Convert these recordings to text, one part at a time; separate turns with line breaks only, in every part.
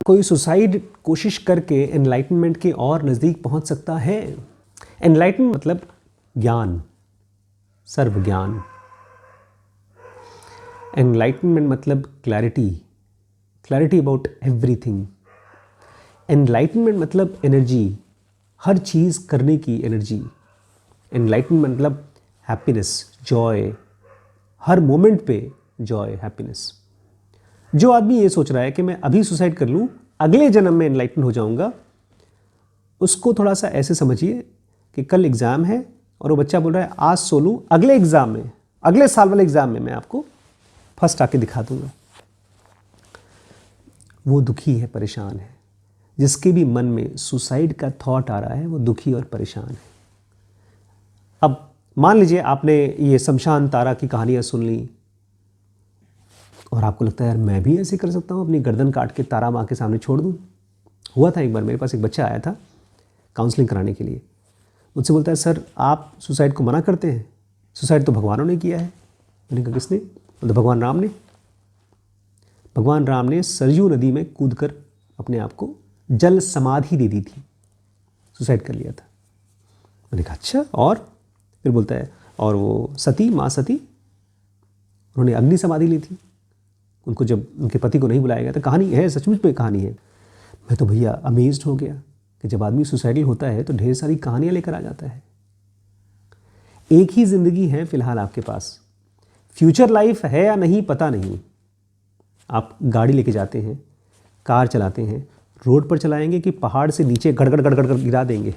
कोई सुसाइड कोशिश करके एनलाइटनमेंट के और नज़दीक पहुंच सकता है? एनलाइटन मतलब ज्ञान, सर्व ज्ञान। एनलाइटनमेंट मतलब clarity, clarity about everything. Enlightenment मतलब एनर्जी, हर चीज़ करने की एनर्जी। एनलाइटनमेंट मतलब हैप्पीनेस, जॉय, हर मोमेंट पे जॉय, हैप्पीनेस। जो आदमी ये सोच रहा है कि मैं अभी सुसाइड कर लूँ, अगले जन्म में एनलाइटन हो जाऊंगा, उसको थोड़ा सा ऐसे समझिए कि कल एग्ज़ाम है और वो बच्चा बोल रहा है आज सो लूँ, अगले एग्ज़ाम में, अगले साल वाले एग्ज़ाम में मैं आपको फर्स्ट आके दिखा दूंगा। वो दुखी है, परेशान है। जिसके भी मन में सुसाइड का थॉट आ रहा है वो दुखी और परेशान है। अब मान लीजिए आपने ये शमशान तारा की कहानियाँ सुन ली और आपको लगता है यार मैं भी ऐसे कर सकता हूँ, अपनी गर्दन काट के तारा माँ के सामने छोड़ दूँ। हुआ था एक बार, मेरे पास एक बच्चा आया था काउंसलिंग कराने के लिए। मुझसे बोलता है सर आप सुसाइड को मना करते हैं, सुसाइड तो भगवानों ने किया है। मैंने कहा किसने? तो भगवान राम ने। भगवान राम ने सरयू नदी में कूदकर अपने आप को जल समाधि दे दी थी, सुसाइड कर लिया था। मैंने कहा अच्छा, और फिर बोलता है और वो सती, माँ सती, उन्होंने अग्नि समाधि ली थी। उनको जब उनके पति को नहीं बुलाया गया था, कहानी है, सचमुच में कहानी है। मैं तो भैया अमेज्ड हो गया कि जब आदमी सुसाइडल होता है तो ढेर सारी कहानियाँ लेकर आ जाता है। एक ही ज़िंदगी है फ़िलहाल आपके पास, फ्यूचर लाइफ है या नहीं पता नहीं। आप गाड़ी लेके जाते हैं, कार चलाते हैं, रोड पर चलाएंगे कि पहाड़ से नीचे गड़गड़ गड़गड़ कर गिरा देंगे।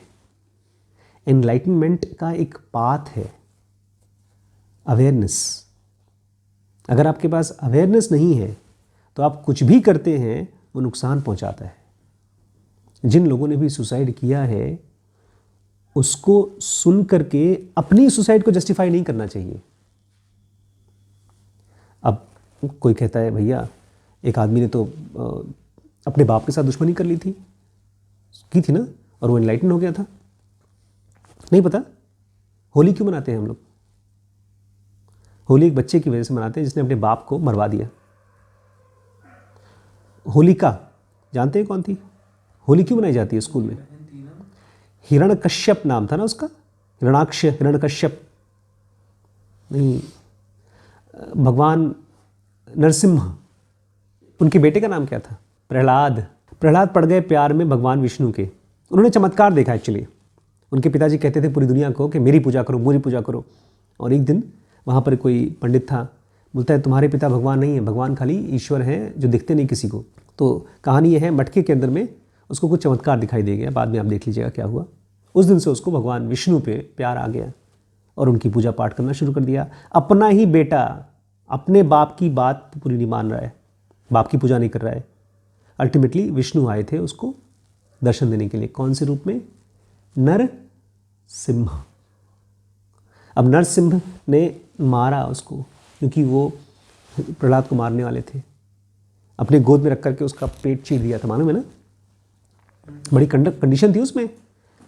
एनलाइटनमेंट का एक पाथ है अवेयरनेस। अगर आपके पास अवेयरनेस नहीं है तो आप कुछ भी करते हैं वो नुकसान पहुंचाता है। जिन लोगों ने भी सुसाइड किया है उसको सुन करके अपनी सुसाइड को जस्टिफाई नहीं करना चाहिए। अब कोई कहता है भैया एक आदमी ने तो अपने बाप के साथ दुश्मनी कर ली थी, की थी ना, और वो एनलाइटन हो गया था। नहीं पता होली क्यों मनाते हैं हम लोग? होली एक बच्चे की वजह से मनाते हैं जिसने अपने बाप को मरवा दिया। होलिका जानते हैं कौन थी? होली क्यों मनाई जाती है स्कूल में? हिरण्यकश्यप नाम था ना उसका, हिरणाक्ष, हिरण्यकश्यप नहीं, भगवान नरसिम्हा, उनके बेटे का नाम क्या था? प्रहलाद। प्रहलाद पड़ गए प्यार में भगवान विष्णु के। उन्होंने चमत्कार देखा एक्चुअली। उनके पिताजी कहते थे पूरी दुनिया को कि मेरी पूजा करो, मेरी पूजा करो। और एक दिन वहाँ पर कोई पंडित था, बोलता है तुम्हारे पिता भगवान नहीं है, भगवान खाली ईश्वर हैं जो दिखते नहीं किसी को। तो कहानी यह है, मटके के अंदर में उसको कुछ चमत्कार दिखाई दे गया, बाद में आप देख लीजिएगा क्या हुआ। उस दिन से उसको भगवान विष्णु पे प्यार आ गया और उनकी पूजा पाठ करना शुरू कर दिया। अपना ही बेटा अपने बाप की बात पूरी नहीं मान रहा है, बाप की पूजा नहीं कर रहा है। अल्टीमेटली विष्णु आए थे उसको दर्शन देने के लिए। कौन से रूप में? नरसिम्हा। अब नरसिम्हा ने मारा उसको क्योंकि वो प्रहलाद को मारने वाले थे। अपने गोद में रख करके उसका पेट चीर दिया था, मालूम है ना? बड़ी कंडीशन थी उसमें।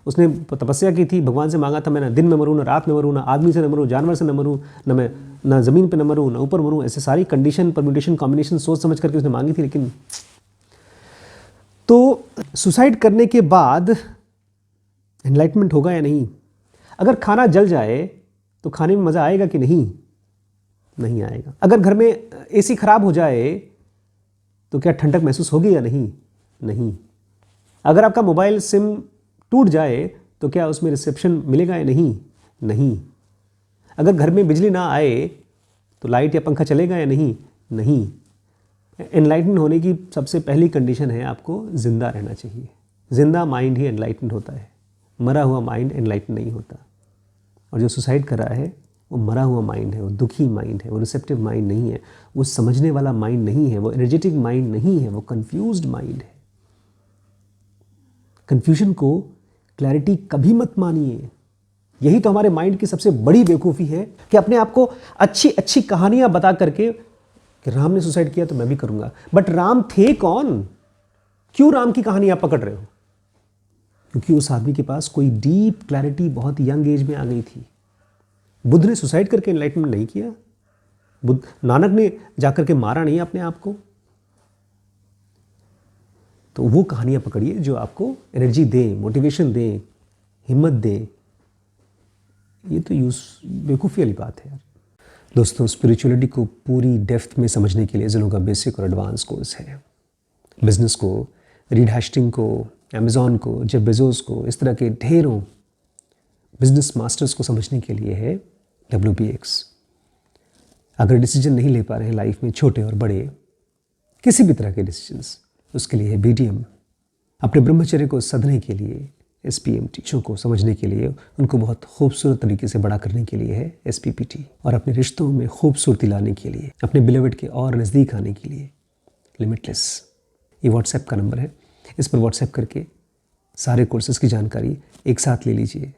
उसने तपस्या की थी, भगवान से मांगा था मैं ना दिन में मरूँ, ना रात में मरूँ, ना आदमी से न मरूँ, जानवर से न मरूँ, न मैं ना ज़मीन पे न मरूँ, ना ऊपर मरूँ। ऐसे सारी कंडीशन, परम्यूटेशन, कॉम्बिनेशन सोच समझ करके उसने मांगी थी। लेकिन तो सुसाइड करने के बाद एनलाइटमेंट होगा या नहीं? अगर खाना जल जाए तो खाने में मज़ा आएगा कि नहीं? नहीं आएगा। अगर घर में एसी खराब हो जाए तो क्या ठंडक महसूस होगी या नहीं? नहीं। अगर आपका मोबाइल सिम टूट जाए तो क्या उसमें रिसेप्शन मिलेगा या नहीं? नहीं। अगर घर में बिजली ना आए तो लाइट या पंखा चलेगा या नहीं? नहीं। एनलाइटन होने की सबसे पहली कंडीशन है आपको जिंदा रहना चाहिए। जिंदा माइंड ही एनलाइटन होता है, मरा हुआ माइंड एनलाइटन नहीं होता। और जो सुसाइड कर रहा है वो मरा हुआ माइंड है, वो दुखी माइंड है, वो रिसेप्टिव माइंड नहीं है, वो समझने वाला माइंड नहीं है, वो एनर्जेटिक माइंड नहीं है, वो कंफ्यूज्ड माइंड है। कन्फ्यूजन को क्लैरिटी कभी मत मानिए। यही तो हमारे माइंड की सबसे बड़ी बेवकूफ़ी है कि अपने आप को अच्छी अच्छी कहानियां बता करके कि राम ने सुसाइड किया तो मैं भी करूंगा। बट राम थे कौन? क्यों राम की कहानी आप पकड़ रहे हो? क्योंकि उस आदमी के पास कोई डीप क्लैरिटी बहुत यंग एज में आ गई थी। बुद्ध ने सुसाइड करके एनलाइटमेंट नहीं किया। नानक ने जाकर के मारा नहीं अपने आप को। तो वो कहानियाँ पकड़िए जो आपको एनर्जी दें, मोटिवेशन दें, हिम्मत दें। ये तो बेवकूफ़ी वाली बात है यार। दोस्तों, स्पिरिचुअलिटी को पूरी डेप्थ में समझने के लिए जिलों का बेसिक और एडवांस कोर्स है। बिजनेस को, रीड हैस्टिंग को, अमेज़ॉन को, जेफ बेजोस को, इस तरह के ढेरों बिजनेस मास्टर्स को समझने के लिए है WBX। अगर डिसीजन नहीं ले पा रहे हैं लाइफ में, छोटे और बड़े, किसी भी तरह के डिसीजंस, उसके लिए है BDM। अपने ब्रह्मचर्य को सधने के लिए SPMT, चीज़ों को समझने के लिए, उनको बहुत खूबसूरत तरीके से बड़ा करने के लिए है SPPT, और अपने रिश्तों में खूबसूरती लाने के लिए, अपने बिलवड के और नज़दीक आने के लिए लिमिटलेस। ये व्हाट्सएप का नंबर है, इस पर व्हाट्सएप करके सारे कोर्सेज़ की जानकारी एक साथ ले लीजिए।